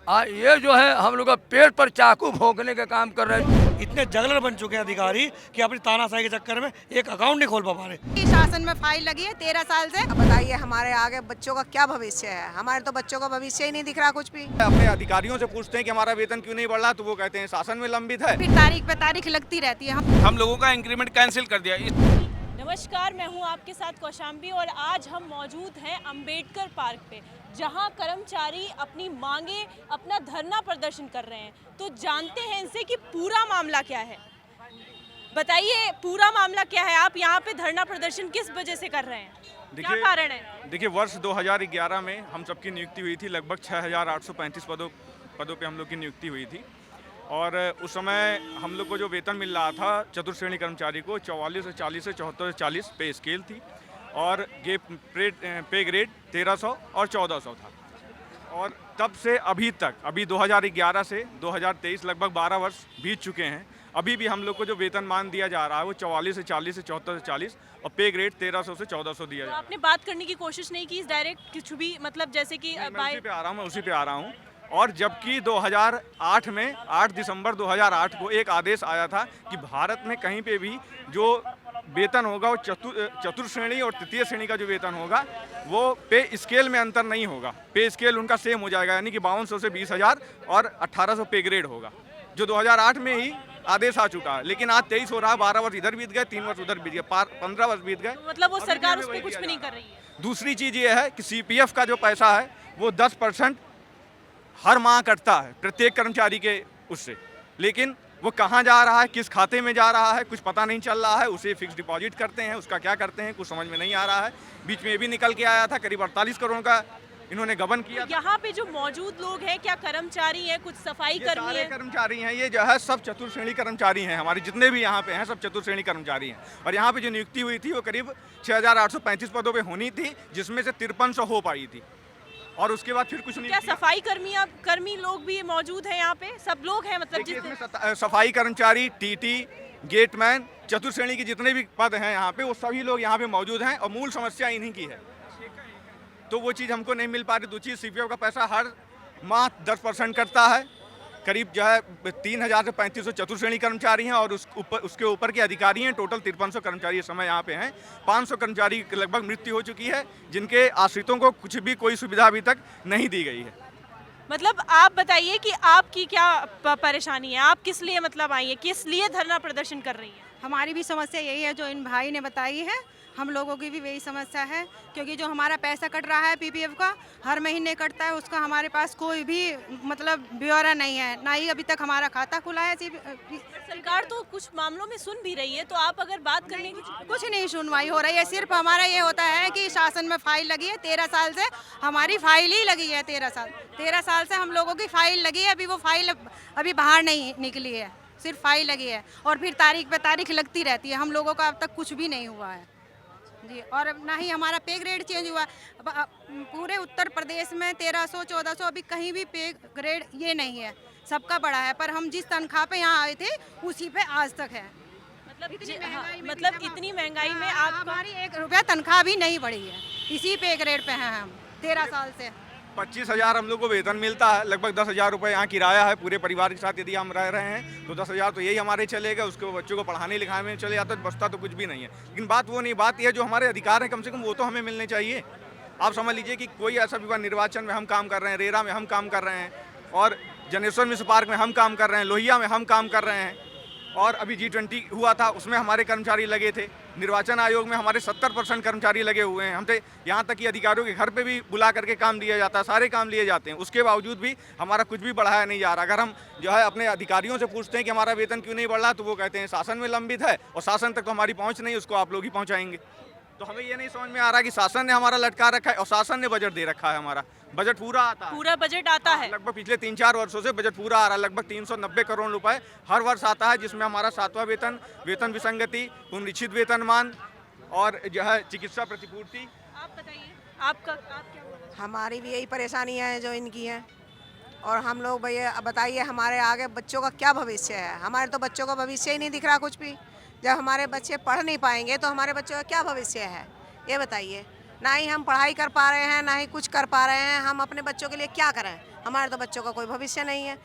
ये जो है हम लोग का पेट पर चाकू भोंकने का काम कर रहे हैं। इतने जगलर बन चुके हैं अधिकारी कि अपनी तानाशाही के चक्कर में एक अकाउंट नहीं खोल पा रहे। शासन में फाइल लगी है 13 साल से। अब बताइए हमारे आगे बच्चों का क्या भविष्य है? हमारे तो बच्चों का भविष्य ही नहीं दिख रहा कुछ भी। अपने अधिकारियों से पूछते हैं कि हमारा वेतन क्यों नहीं बढ़ रहा, तो वो कहते हैं शासन में लंबित है। फिर तारीख पे तारीख लगती रहती है। हम लोगों का इंक्रीमेंट कैंसिल कर दिया। नमस्कार, मैं हूं आपके साथ कौशाम्बी और आज हम मौजूद हैं अंबेडकर पार्क पे, जहां कर्मचारी अपनी मांगे, अपना धरना प्रदर्शन कर रहे हैं। तो जानते हैं इनसे कि पूरा मामला क्या है। बताइए पूरा मामला क्या है? आप यहाँ पे धरना प्रदर्शन किस वजह से कर रहे हैं? क्या कारण है? देखिए, वर्ष 2011 में हम सबकी नियुक्ति हुई थी। लगभग 6,835 पदों पे हम लोग की नियुक्ति हुई थी और उस समय हम लोग को जो वेतन मिल रहा था चतुर्थ श्रेणी कर्मचारी को 44 से 40 से 74 से 40 पे स्केल थी और पे ग्रेड 1300 और 1400 था। और तब से अभी तक, अभी 2011 से 2023 लगभग 12 वर्ष बीत चुके हैं। अभी भी हम लोग को जो वेतन मान दिया जा रहा है वो 44 से 40 से 74 से 40 और पे ग्रेड 1300 से 1400 दिया जा रहा है। आपने बात करने की कोशिश नहीं की डायरेक्ट कुछ भी, मतलब जैसे कि उसी पे आ रहा हूँ। और जबकि 2008 में 8 दिसंबर 2008 को एक आदेश आया था कि भारत में कहीं पे भी जो वेतन होगा वो चतुर्थ श्रेणी और तृतीय श्रेणी का जो वेतन होगा वो पे स्केल में अंतर नहीं होगा। पे स्केल उनका सेम हो जाएगा, यानी कि 5200 से 20,000 और 1800 पे ग्रेड होगा, जो 2008 में ही आदेश आ चुका है। लेकिन आज 23 हो रहा है, 12 वर्ष इधर बीत गए, 3 वर्ष उधर बीत गए, 15 वर्ष बीत गए। मतलब वो सरकार उस पर कुछ भी नहीं कर रही है। दूसरी चीज़ ये है कि CPF का जो पैसा है वो 10% हर माह कटता है प्रत्येक कर्मचारी के उससे, लेकिन वो कहाँ जा रहा है, किस खाते में जा रहा है, कुछ पता नहीं चल रहा है। उसे फिक्स डिपॉजिट करते हैं, उसका क्या करते हैं कुछ समझ में नहीं आ रहा है। बीच में ये भी निकल के आया था करीब 48 करोड़ का इन्होंने गबन किया। यहाँ पे जो मौजूद लोग हैं क्या कर्मचारी हैं, कुछ सफाई कर्मी हैं? कर्मचारी हैं, ये जो है सब चतुर्थ श्रेणी कर्मचारी हैं। हमारे जितने भी यहाँ पे हैं सब चतुर्थ श्रेणी कर्मचारी हैं। और यहाँ पे जो नियुक्ति हुई थी वो करीब 6,835 पदों पे होनी थी, जिसमें से 5300 हो पाई थी और उसके बाद फिर कुछ नहीं। क्या सफाई कर्मी लोग भी मौजूद हैं यहाँ पे? सब लोग हैं मतलब? जिसमें सफाई कर्मचारी, TT, गेटमैन, चतुर्थ श्रेणी के जितने भी पद हैं यहाँ पे वो सभी लोग यहाँ पे मौजूद हैं और मूल समस्या इन्हीं की है। तो वो चीज़ हमको नहीं मिल पा रही। दूसरी CPF का पैसा हर माह 10% कटता है। करीब जो है 3,000 से 3,500 चतुर्थ श्रेणी कर्मचारी हैं और उसके ऊपर के अधिकारी हैं। टोटल 5300 कर्मचारी इस समय यहाँ पे हैं। 500 कर्मचारी की लगभग मृत्यु हो चुकी है, जिनके आश्रितों को कुछ भी कोई सुविधा अभी तक नहीं दी गई है। मतलब आप बताइए कि आपकी क्या परेशानी है? आप किस लिए मतलब आई है, किस लिए धरना प्रदर्शन कर रही है? हमारी भी समस्या यही है जो इन भाई ने बताई है। हम लोगों की भी वही समस्या है, क्योंकि जो हमारा पैसा कट रहा है PPF का, हर महीने कटता है, उसका हमारे पास कोई भी मतलब ब्यौरा नहीं है, ना ही अभी तक हमारा खाता खुला है। सरकार तो कुछ मामलों में सुन भी रही है, तो आप अगर बात करने की कुछ नहीं सुनवाई हो रही है। सिर्फ हमारा ये होता है कि शासन में फाइल लगी है 13 साल से। हमारी फाइल ही लगी है 13 साल से हम लोगों की फाइल लगी है। अभी वो फाइल अभी बाहर नहीं निकली है, सिर्फ फाइल लगी है और फिर तारीख पे तारीख लगती रहती है। हम लोगों का अब तक कुछ भी नहीं हुआ है जी। और ना ही हमारा पे ग्रेड चेंज हुआ। पूरे उत्तर प्रदेश में 1300 1400 अभी कहीं भी पे ग्रेड ये नहीं है, सबका बड़ा है। पर हम जिस तनख्वाह पे यहाँ आए थे उसी पे आज तक है। मतलब इतनी महंगाई में आप हमारी 1 रुपया तनख्वाह भी नहीं बढ़ी है, इसी पे ग्रेड पे हैं हम 13 साल से। 25,000 हम लोग को वेतन मिलता है। लगभग 10,000 रुपये यहाँ किराया है। पूरे परिवार के साथ यदि हम रह रहे हैं तो 10,000 तो यही हमारे चलेगा। उसके बच्चों को पढ़ाने लिखाने में चले जाता है, बचता तो कुछ भी नहीं है। लेकिन बात वो नहीं, बात यह जो हमारे अधिकार हैं कम से कम वो तो हमें मिलने चाहिए। आप समझ लीजिए कि कोई ऐसा विभाग, निर्वाचन में हम काम कर रहे हैं, रेरा में हम काम कर रहे हैं और जनेश्वर मिश्र पार्क में हम काम कर रहे हैं, लोहिया में हम काम कर रहे हैं और अभी G20 हुआ था उसमें हमारे कर्मचारी लगे थे। निर्वाचन आयोग में हमारे 70% कर्मचारी लगे हुए हैं। हम तो यहाँ तक कि अधिकारियों के घर पे भी बुला करके काम दिया जाता है, सारे काम लिए जाते हैं। उसके बावजूद भी हमारा कुछ भी बढ़ाया नहीं जा रहा। अगर हम जो है अपने अधिकारियों से पूछते हैं कि हमारा वेतन क्यों नहीं बढ़ रहा, तो वो कहते हैं शासन में लंबित है और शासन तक तो हमारी पहुँच नहीं, उसको आप लोग ही पहुँचाएंगे। तो हमें ये नहीं समझ में आ रहा कि शासन ने हमारा लटका रखा है और शासन ने बजट दे रखा है। हमारा बजट पूरा आता है, पूरा बजट आता है। लगभग पिछले 3-4 वर्षों से बजट पूरा आ रहा है। लगभग 390 करोड़ रुपए हर वर्ष आता है, जिसमें हमारा 7वां वेतन, वेतन विसंगति, पुनरीक्षित वेतनमान और जो है चिकित्सा प्रतिपूर्ति। आप बताइए आप क्या बोल रहे हैं? हमारी भी यही परेशानियाँ हैं जो इनकी हैं। और हम लोग भैया बताइए हमारे आगे बच्चों का क्या भविष्य है? हमारे तो बच्चों का भविष्य ही नहीं दिख रहा कुछ भी। जब हमारे बच्चे पढ़ नहीं पाएंगे तो हमारे बच्चों का क्या भविष्य है, ये बताइए। ना ही हम पढ़ाई कर पा रहे हैं, ना ही कुछ कर पा रहे हैं। हम अपने बच्चों के लिए क्या करें? हमारे तो बच्चों का कोई भविष्य नहीं है।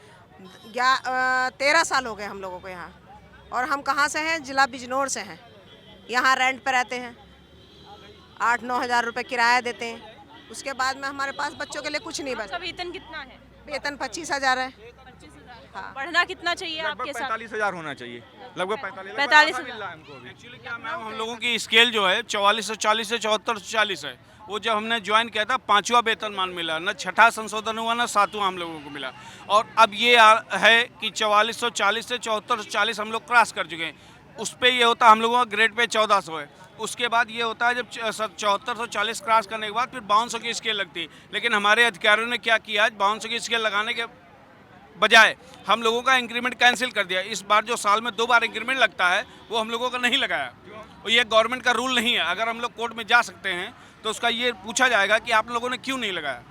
13 साल हो गए हम लोगों को यहाँ, और हम कहाँ से हैं? जिला बिजनौर से हैं। यहाँ रेंट पे रहते हैं, 8-9 हज़ार रुपये किराया देते हैं। उसके बाद में हमारे पास बच्चों के लिए कुछ नहीं बचा। आपका वेतन कितना है? वेतन 25,000 है। 25,000। हाँ। पढ़ना कितना चाहिए आपके साथ? 45,000 होना चाहिए, लगभग 45,000 45,000 मिल रहा है हमको अभी। एक्चुअली क्या मैम, हम लोगों की स्केल जो है 4440 से 7440 है। वो जब हमने ज्वाइन किया था 5वां वेतनमान मिला, न 6ठा संशोधन हुआ, न 7वां हम लोगों को मिला। और अब ये है कि 4440 से 7440 हम लोग क्रॉस कर चुके हैं। उस पर ये होता है हम लोगों का ग्रेड पे 1400 है। उसके बाद ये होता है जब 7440 क्रॉस करने के बाद फिर 5200 की स्केल लगती है। लेकिन हमारे अधिकारियों ने क्या किया, 5200 की स्केल लगाने के बजाय हम लोगों का इंक्रीमेंट कैंसिल कर दिया। इस बार जो साल में 2 बार इंक्रीमेंट लगता है वो हम लोगों का नहीं लगाया। और ये गवर्नमेंट का रूल नहीं है। अगर हम लोग कोर्ट में जा सकते हैं तो उसका ये पूछा जाएगा कि आप लोगों ने क्यों नहीं लगाया।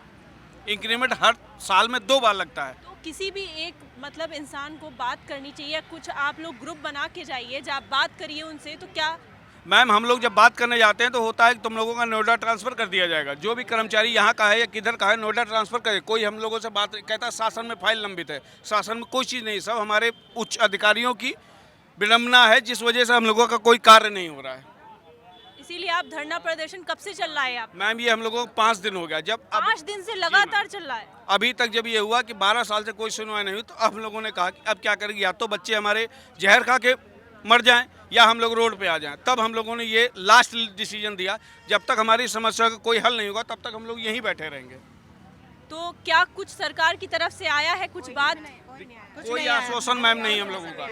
इंक्रीमेंट हर साल में 2 बार लगता है। तो किसी भी एक मतलब इंसान को बात करनी चाहिए, कुछ आप लोग ग्रुप बना के जाइए, जब आप बात करिए उनसे, तो क्या मैम हम लोग जब बात करने जाते हैं तो होता है कि तुम लोगों का नोएडा ट्रांसफ़र कर दिया जाएगा। जो भी कर्मचारी यहाँ का है या किधर का है, नोएडा ट्रांसफ़र करे। कोई हम लोगों से बात कहता है शासन में फाइल लंबित है। शासन में कोई चीज़ नहीं, सब हमारे उच्च अधिकारियों की विडम्बना है, जिस वजह से हम लोगों का कोई कार्य नहीं हो रहा है। इसीलिए आप धरना प्रदर्शन कब से चल रहा है? आप मैम ये हम लोगों को 5 दिन हो गया। जब 5 दिन से लगातार चल रहा है। अभी तक जब ये हुआ कि 12 साल से कोई सुनवाई नहीं हुई, तो अब लोगों ने कहा कि अब क्या करेंगे, या तो बच्चे हमारे जहर खा के मर जाएं या हम लोग रोड पे आ जाएं। तब हम लोगों ने ये लास्ट डिसीजन दिया, जब तक हमारी समस्या का कोई हल नहीं होगा तब तक हम लोग यहीं बैठे रहेंगे। तो क्या कुछ सरकार की तरफ से आया है कुछ बात? कोई आश्वासन मैम नहीं हम लोगों का।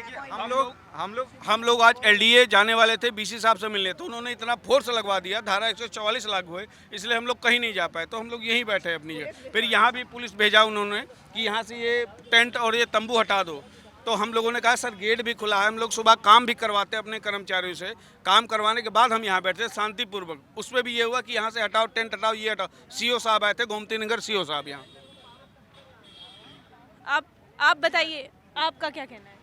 हम लोग आज एलडीए जाने वाले थे बीसी साहब से मिलने, तो उन्होंने इतना फोर्स लगवा दिया, धारा 144 लागू हुए, इसलिए हम लोग कहीं नहीं जा पाए। तो हम लोग यहीं बैठे अपनी जगह। फिर यहाँ भी पुलिस भेजा उन्होंने कि यहाँ से ये टेंट और ये तंबू हटा दो। तो हम लोगों ने कहा सर गेट भी खुला है, हम लोग सुबह काम भी करवाते हैं अपने कर्मचारियों से। काम करवाने के बाद हम यहाँ बैठे शांतिपूर्वक। उसमें भी ये हुआ कि यहाँ से हटाओ, टेंट हटाओ, ये हटाओ। सीओ साहब आए थे, गोमती नगर सीओ साहब यहाँ। आप बताइए, आपका क्या कहना है?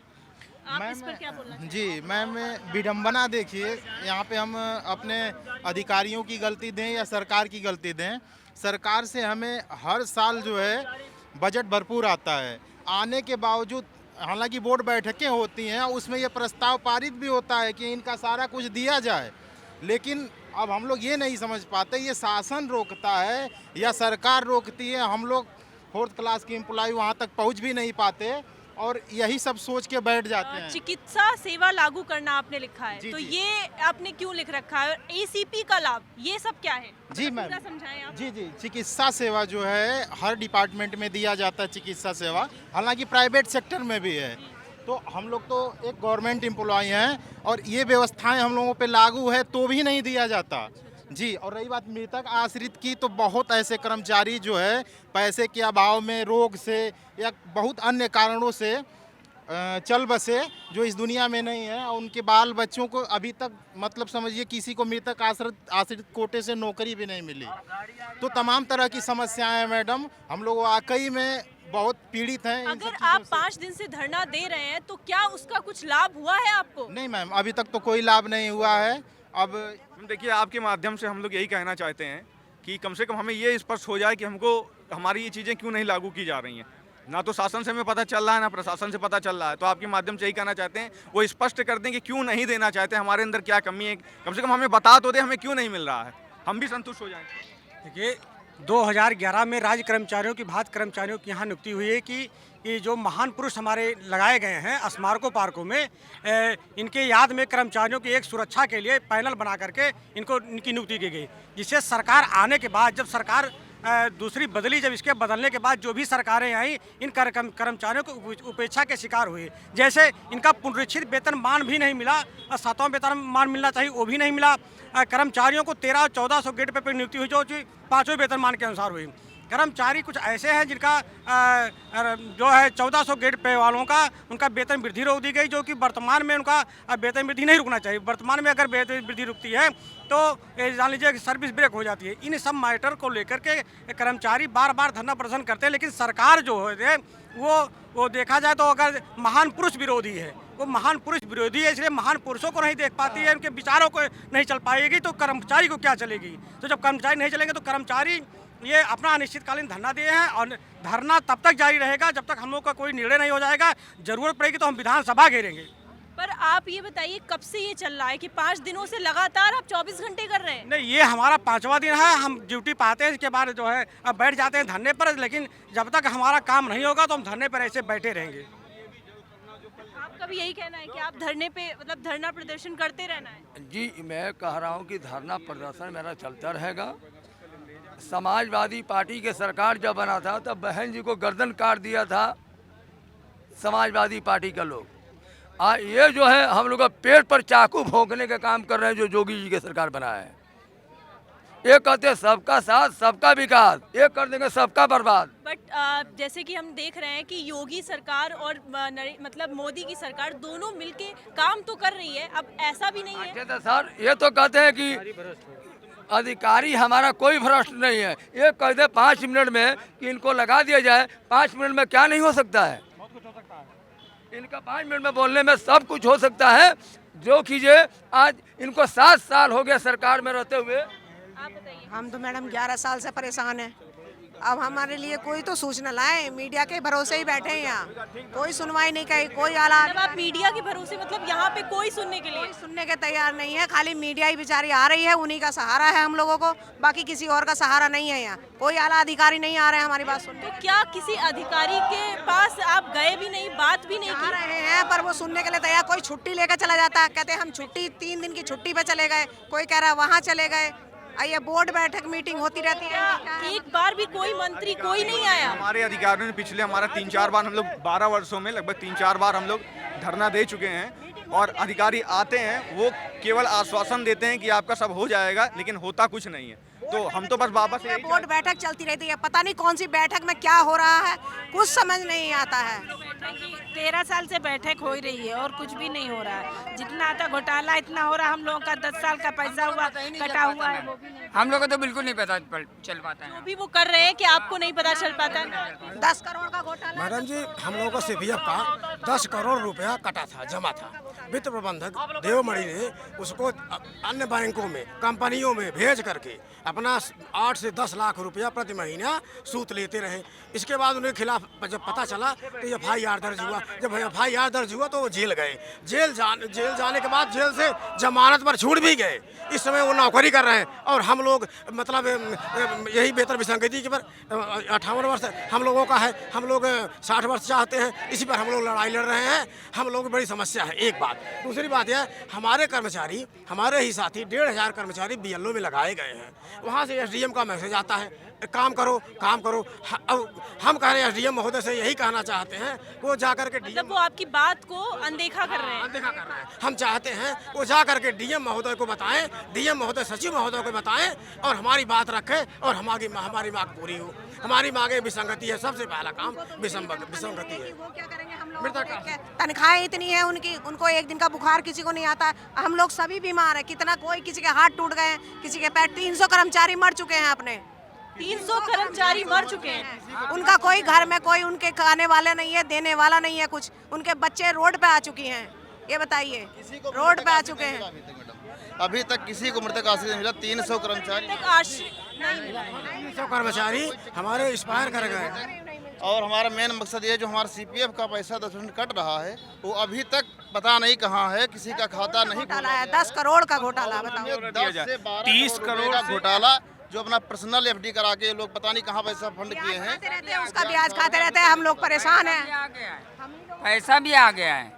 आप इस पर क्या बोलना चाहेंगे? जी मैम, विडम्बना देखिए, यहाँ पे हम अपने अधिकारियों की गलती दें या सरकार की गलती दें। सरकार से हमें हर साल जो है बजट भरपूर आता है, आने के बावजूद हालांकि बोर्ड बैठकें होती हैं, उसमें ये प्रस्ताव पारित भी होता है कि इनका सारा कुछ दिया जाए, लेकिन अब हम लोग ये नहीं समझ पाते ये शासन रोकता है या सरकार रोकती है। हम लोग 4th क्लास की एम्प्लॉय वहाँ तक पहुँच भी नहीं पाते और यही सब सोच के बैठ जाते हैं। चिकित्सा सेवा लागू करना आपने लिखा है, जी, तो जी। ये आपने क्यों लिख रखा है? और एसीपी का लाभ, ये सब क्या है? जी पूरा मैम, समझाएं आप। जी चिकित्सा सेवा जो है हर डिपार्टमेंट में दिया जाता है चिकित्सा सेवा, हालांकि प्राइवेट सेक्टर में भी है। तो हम लोग तो एक गवर्नमेंट एम्प्लॉय हैं और ये व्यवस्थाएं हम लोगों पे लागू है तो भी नहीं दिया जाता जी। और रही बात मृतक आश्रित की, तो बहुत ऐसे कर्मचारी जो है पैसे के अभाव में, रोग से या बहुत अन्य कारणों से चल बसे, जो इस दुनिया में नहीं है, और उनके बाल बच्चों को अभी तक मतलब समझिए किसी को मृतक आश्रित कोटे से नौकरी भी नहीं मिली। तो तमाम तरह की समस्याएं हैं मैडम, हम लोग वाकई में बहुत पीड़ित हैं। अगर आप 5 दिन से धरना दे रहे हैं तो क्या उसका कुछ लाभ हुआ है आपको? नहीं मैम, अभी तक तो कोई लाभ नहीं हुआ है। अब देखिए, आपके माध्यम से हम लोग यही कहना चाहते हैं कि कम से कम हमें ये स्पष्ट हो जाए कि हमको हमारी ये चीज़ें क्यों नहीं लागू की जा रही हैं। ना तो शासन से हमें पता चल रहा है, ना प्रशासन से पता चल रहा है। तो आपके माध्यम से यही कहना चाहते हैं, वो स्पष्ट कर दें कि क्यों नहीं देना चाहते, हमारे अंदर क्या कमी है। कम से कम हमें बता तो दे हमें क्यों नहीं मिल रहा है, हम भी संतुष्ट हो जाएं। देखिए, 2011 में राज्य कर्मचारियों की भात कर्मचारियों की यहाँ नियुक्ति हुई है कि ये जो महान पुरुष हमारे लगाए गए हैं स्मारकों पार्कों में, इनके याद में कर्मचारियों की एक सुरक्षा के लिए पैनल बना करके इनकी नियुक्ति की गई, जिससे सरकार आने के बाद, जब सरकार दूसरी बदली, जब इसके बदलने के बाद जो भी सरकारें आई, इन कर्मचारियों को उपेक्षा के शिकार हुए। जैसे इनका पुनरीक्षित वेतनमान भी नहीं मिला, 7वां वेतनमान मिलना चाहिए वो भी नहीं मिला। कर्मचारियों को 13 और 1400 गेट पे नियुक्ति हुई, जो 5वें वेतनमान के अनुसार हुई। कर्मचारी कुछ ऐसे हैं जिनका जो है 1400 गेट पे वालों का उनका वेतन वृद्धि रोक दी गई, जो कि वर्तमान में उनका वेतन वृद्धि नहीं रुकना चाहिए। वर्तमान में अगर वेतन वृद्धि रुकती है तो जान लीजिए सर्विस ब्रेक हो जाती है। इन सब मैटर को लेकर के कर्मचारी बार बार धरना प्रदर्शन करते हैं, लेकिन सरकार जो है वो देखा जाए तो अगर महान पुरुष विरोधी है, वो महान पुरुष विरोधी है, इसलिए महान पुरुषों को नहीं देख पाती है, उनके विचारों को नहीं चल पाएगी तो कर्मचारी को क्या चलेगी। तो जब कर्मचारी नहीं चलेंगे तो कर्मचारी ये अपना अनिश्चितकालीन धरना दिए हैं और धरना तब तक जारी रहेगा जब तक हम लोग का कोई निर्णय नहीं हो जाएगा। जरूरत पड़ेगी तो हम विधानसभा घेरेंगे। पर आप ये बताइए कब से ये चल रहा है कि 5 दिनों से लगातार आप 24 घंटे कर रहे हैं? नहीं, ये हमारा 5वां दिन है। हम ड्यूटी पाते हैं, इसके बाद जो है अब बैठ जाते हैं धरने पर, लेकिन जब तक हमारा काम नहीं होगा तो हम धरने पर ऐसे बैठे रहेंगे। आपका भी यही कहना है कि आप धरने पे मतलब धरना प्रदर्शन करते रहना है? जी, मैं कह रहा हूँ कि धरना प्रदर्शन मेरा चलता रहेगा। समाजवादी पार्टी के सरकार जब बना था तब बहन जी को गर्दन काट दिया था समाजवादी पार्टी का लोग। ये जो है हम लोग का पेट पर चाकू भोंकने का काम कर रहे हैं जो योगी जी की सरकार बनाया है। ये कहते हैं सबका साथ सबका विकास, ये कर देंगे सबका बर्बाद। बट जैसे कि हम देख रहे हैं कि योगी सरकार और मतलब मोदी की सरकार दोनों मिलके काम तो कर रही है, अब ऐसा भी नहीं है। अच्छा सर, ये तो कहते हैं कि अधिकारी हमारा कोई भ्रष्ट नहीं है। ये कह दे 5 मिनट में कि इनको लगा दिया जाए, 5 मिनट में क्या नहीं हो सकता है? इनका 5 मिनट में बोलने में सब कुछ हो सकता है। जो कीजिए, आज इनको 7 साल हो गया सरकार में रहते हुए। आप बताइए। हम तो मैडम 11 साल से परेशान हैं। अब हमारे लिए कोई तो सूचना लाए, मीडिया के भरोसे ही बैठे हैं यहाँ, कोई सुनवाई नहीं करी, कोई आला जब आप मीडिया के भरोसे मतलब यहाँ पे कोई सुनने के लिए कोई सुनने के तैयार नहीं है। खाली मीडिया ही बेचारी आ रही है, उन्हीं का सहारा है हम लोगों को, बाकी किसी और का सहारा नहीं है। यहाँ कोई आला अधिकारी नहीं आ रहे हैं हमारी बात सुनने। तो क्या किसी अधिकारी के पास आप गए भी नहीं, बात भी नहीं आ की? रहे हैं पर वो सुनने के लिए तैयार, कोई छुट्टी लेकर चला जाता है, कहते हैं हम छुट्टी 3 दिन की छुट्टी पे चले गए, कोई कह रहा है वहाँ चले गए। ये बोर्ड बैठक मीटिंग होती रहती है, एक बार भी कोई मंत्री कोई नहीं आया? हमारे अधिकारियों ने पिछले हमारा 3-4 बार, हम लोग 12 वर्षों में लगभग 3-4 बार हम लोग धरना दे चुके हैं और अधिकारी आते हैं, वो केवल आश्वासन देते हैं कि आपका सब हो जाएगा, लेकिन होता कुछ नहीं है। तो हम तो बस वापस ये बोर्ड बैठक चलती रहती है, पता नहीं कौन सी बैठक में क्या हो रहा है, कुछ समझ नहीं आता है। 13 साल से बैठक हो ही रही है और कुछ भी नहीं हो रहा है। जितना आता घोटाला इतना हो रहा है, हम लोगों का 10 साल का पैसा हुआ कटा हुआ है, वो भी नहीं। हम लोग को तो बिल्कुल नहीं पता चल पाता है। जो भी वो कर रहे हैं कि आपको नहीं पता चल पाता है? 10 करोड़ का घोटाला। मैडम जी, हम लोगों का सीपीएफ का 10 करोड़ रुपया कटा था, जमा था। वित्त प्रबंधक देवमणि ने उसको अन्य बैंकों में, कंपनियों में भेज करके अपना 8 से 10 लाख रुपया प्रति महीना सूद लेते रहे। इसके बाद उनके खिलाफ जब पता चला तो FIR दर्ज हुआ। जब FIR दर्ज हुआ तो वो जेल गए। जेल जाने के बाद जेल से जमानत पर छूट भी गए। इस समय वो नौकरी कर रहे हैं और हम लोग मतलब यही बेहतर विसंगति के पर 58 वर्ष हम लोगों का है, हम लोग 60 वर्ष चाहते हैं, इसी पर हम लोग लड़ाई लड़ रहे हैं। हम लोग बड़ी समस्या है, एक बात। दूसरी बात यह, हमारे कर्मचारी, हमारे ही साथी 1,500 कर्मचारी BLO में लगाए गए हैं। वहाँ से SDM का मैसेज आता है, काम करो काम करो। अब हम कह रहे हैं SDM महोदय से यही कहना चाहते हैं, वो जाकर के मतलब वो आपकी बात को अनदेखा कर रहे हैं? अनदेखा कर रहे हैं। हम चाहते हैं वो जा करके DM महोदय को बताएं, DM महोदय सचिव महोदय को बताएं और हमारी बात रखें और हमारी मांग पूरी हो। हमारी मांगे विसंगति है, सबसे पहला काम विसंगति है। वो क्या करेंगे हम लोग? तनख्वाहें इतनी है उनकी, उनको एक दिन का बुखार किसी को नहीं आता। हम लोग सभी बीमार है, कितना कोई किसी के हाथ टूट गए, किसी के पैर। 300 कर्मचारी मर चुके हैं अपने। 300 कर्मचारी मर चुके हैं। उनका कोई घर में कोई उनके खाने वाले नहीं है, देने वाला नहीं है कुछ। उनके बच्चे रोड पे आ चुकी हैं, ये बताइए, रोड पे आ चुके हैं। अभी तक किसी को मृतक आश्रय नहीं मिला। 300 कर्मचारी 300 कर्मचारी हमारे एक्सपायर कर गए। और हमारा मेन मकसद ये, जो हमारा CPF का पैसा 10% कट रहा है, वो अभी तक पता नहीं कहाँ है, किसी का खाता नहीं घोटाला है, 10 करोड़ का घोटाला। बताओ, 10 से 12 30 करोड़ का घोटाला, जो अपना पर्सनल FD करा के लोग पता नहीं कहाँ पैसा फंड किए हैं। उसका ब्याज खाते रहते हैं, हम लोग परेशान हैं। पैसा भी आ गया है,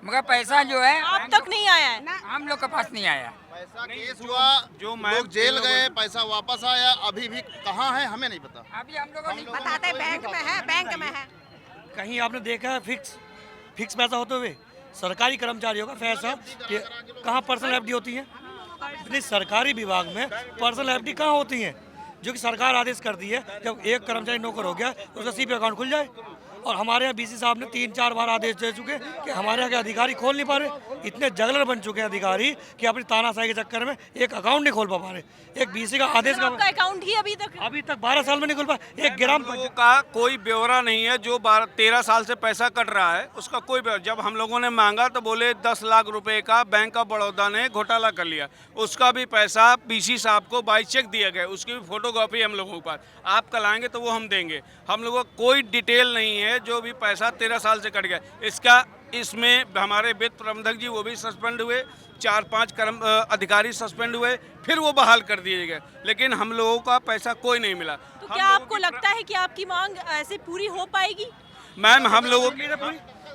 मगर पैसा जो है आप तक नहीं आया है? हम लोग के पास नहीं आया। पैसा केस हुआ, जो लोग जेल गए, पैसा वापस आया, अभी भी कहाँ है हमें नहीं पता। अभी हम लोग को नहीं बताते बैंक में है, बैंक में है। कहीं आपने देखा है फिक्स पैसा होते हुए? सरकारी कर्मचारियों का पैसा कहाँ पर्सनल FD होती है? इतनी सरकारी विभाग में पर्सनल FD कहाँ होती हैं? जो कि सरकार आदेश कर दी है, जब एक कर्मचारी नौकर हो गया तो उसका CPF अकाउंट खुल जाए। और हमारे यहाँ बीसी साहब ने 3-4 बार आदेश दे चुके कि हमारे यहाँ के अधिकारी खोल नहीं पा रहे। इतने जगलर बन चुके हैं अधिकारी कि अपनी तानाशाही के चक्कर में एक अकाउंट नहीं खोल पा रहे। एक बीसी का आदेश का आपका अकाउंट ही अभी तक 12 साल में नहीं खोल पा। एक ग्राम लोगों का कोई ब्यौरा नहीं है। जो 13 साल से पैसा कट रहा है उसका कोई ब्यौरा। जब हम लोगों ने मांगा तो बोले 10 लाख रुपए का बैंक ऑफ बड़ौदा ने घोटाला कर लिया। उसका भी पैसा बीसी साहब को बाई चेक दिया गया, उसकी भी फोटोकॉपी हम लोगों के पास। आप कल आएंगे तो वो हम देंगे। हम लोगों को कोई डिटेल नहीं है जो भी पैसा 13 साल से कट गया। इसमें हमारे वित्त प्रबंधक जी वो भी सस्पेंड हुए, 4-5 अधिकारी सस्पेंड हुए, फिर वो बहाल कर दिए गए, लेकिन हम लोगों का पैसा कोई नहीं मिला। तो क्या आपको लगता है कि आपकी मांग ऐसे पूरी हो पाएगी? मैम हम लोगों की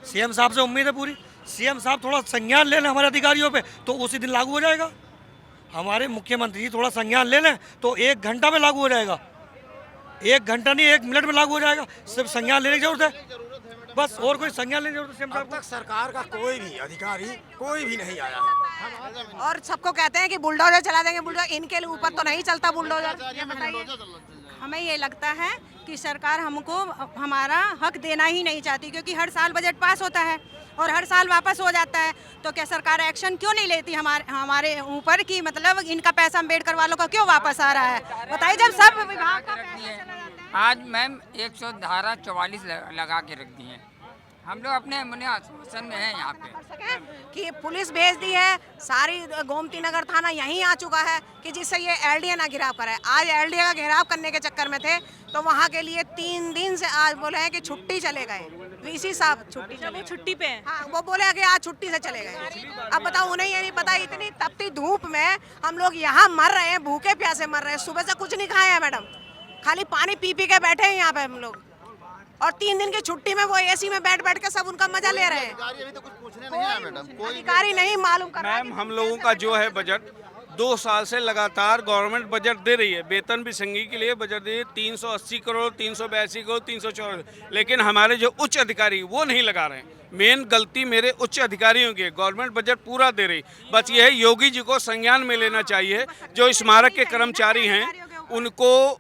सीएम साहब से उम्मीद है पूरी। सीएम साहब थोड़ा संज्ञान ले लें हमारे अधिकारियों पे तो उसी दिन लागू हो जाएगा। हमारे मुख्यमंत्री जी थोड़ा संज्ञान ले लें तो 1 घंटा में लागू हो जाएगा। 1 घंटा नहीं, 1 मिनट में लागू हो जाएगा। सिर्फ संज्ञान लेने की जरूरत है बस, और कोई संज्ञान लेने की जरूरत है। अब तक सरकार का कोई भी अधिकारी कोई भी नहीं आया है। और सबको कहते हैं कि बुलडोजर चला देंगे, बुलडोजर इनके ऊपर तो नहीं चलता बुलडोजर। ये बताइए। हमें ये लगता है कि सरकार हमको हमारा हक देना ही नहीं चाहती, क्योंकि हर साल बजट पास होता है और हर साल वापस हो जाता है। तो क्या सरकार एक्शन क्यों नहीं लेती हमारे ऊपर कि मतलब इनका पैसा अम्बेडकर वालों का क्यों वापस आ रहा है? बताइए, जब सब विभाग का पैसा चला जाता है। आज मैम 100 धारा 44 लगा के रख दी है। हम लोग अपने आश्वासन में हैं यहाँ पे कि पुलिस भेज दी है, सारी गोमती नगर थाना यहीं आ चुका है कि जिससे ये एलडीए ना घिराव करे। आज एलडीए का घेराव करने के चक्कर में थे तो वहाँ के लिए 3 दिन से आज बोले हैं कि छुट्टी चले गए। वीसी साहब छुट्टी पे हैं। हाँ, वो बोले कि आज छुट्टी से चले गए। अब बताओ, उन्हें ये नहीं पता इतनी तपती धूप में हम लोग यहाँ मर रहे हैं, भूखे प्यासे मर रहे हैं। सुबह से कुछ नहीं खाए हैं मैडम, खाली पानी पी के बैठे हैं यहाँ पे हम लोग। और 3 दिन की छुट्टी में वो एसी में बैठ के सब उनका मजा ले रहे हैं। अभी तो कुछ पूछने नहीं आया मैडम, कोई अधिकारी नहीं मालूम कर रहा है। मैम हम लोगों का जो है बजट 2 साल से लगातार गवर्नमेंट बजट दे रही है। वेतन भी संघी के लिए बजट दे 380 करोड़, 382 करोड़, 304, लेकिन हमारे जो उच्च अधिकारी वो नहीं लगा रहे हैं। मेन गलती मेरे उच्च अधिकारियों की है। गवर्नमेंट बजट पूरा दे रही, बस ये है योगी जी को संज्ञान में लेना चाहिए। जो स्मारक के कर्मचारी हैं उनको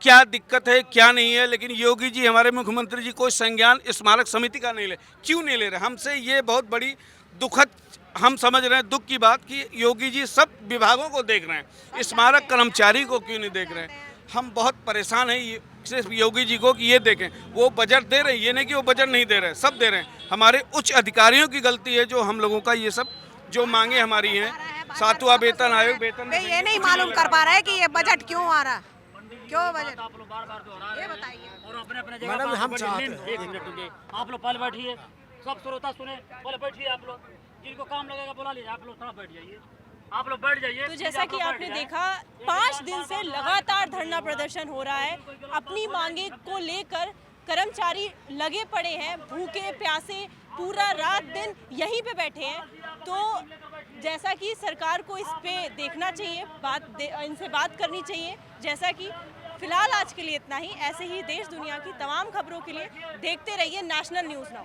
क्या दिक्कत है क्या नहीं है, लेकिन योगी जी हमारे मुख्यमंत्री जी कोई संज्ञान स्मारक समिति का नहीं ले। क्यों नहीं ले रहे? हमसे ये बहुत बड़ी दुखद हम समझ रहे हैं, दुख की बात कि योगी जी सब विभागों को देख रहे हैं, स्मारक कर्मचारी को क्यों नहीं देख रहे हैं। हम बहुत परेशान हैं सिर्फ योगी जी को कि ये देखें। वो बजट दे रहे हैं, ये नहीं कि वो बजट नहीं दे रहे, सब दे रहे हैं। हमारे उच्च अधिकारियों की गलती है जो हम लोगों का ये सब जो मांगे हमारी हैं, 7वां वेतन आयोग वेतन ये नहीं मालूम कर पा रहे हैं कि ये बजट क्यों आ रहा है, क्यों बजट, ये बताइए। मैडम हम चाहते हैं, एक मिनट रुकिए, आप लोग पहले बैठिए, सब श्रोता सुने, पहले बैठिए। आप लोग जिनको काम लगेगा बुला लीजिए, आप लोग थोड़ा बैठ जाइए, आप लोग बैठ जाइए। तो जैसा कि आपने देखा 5 दिन से लगातार धरना प्रदर्शन हो रहा है। अपनी मांगे को लेकर कर्मचारी लगे पड़े हैं, भूखे प्यासे पूरा रात दिन यहीं पे बैठे हैं। तो जैसा कि सरकार को इस पे देखना चाहिए, इनसे बात करनी चाहिए। जैसा कि फिलहाल आज के लिए इतना ही। ऐसे ही देश दुनिया की तमाम खबरों के लिए देखते रहिए नेशनल न्यूज़ नाउ।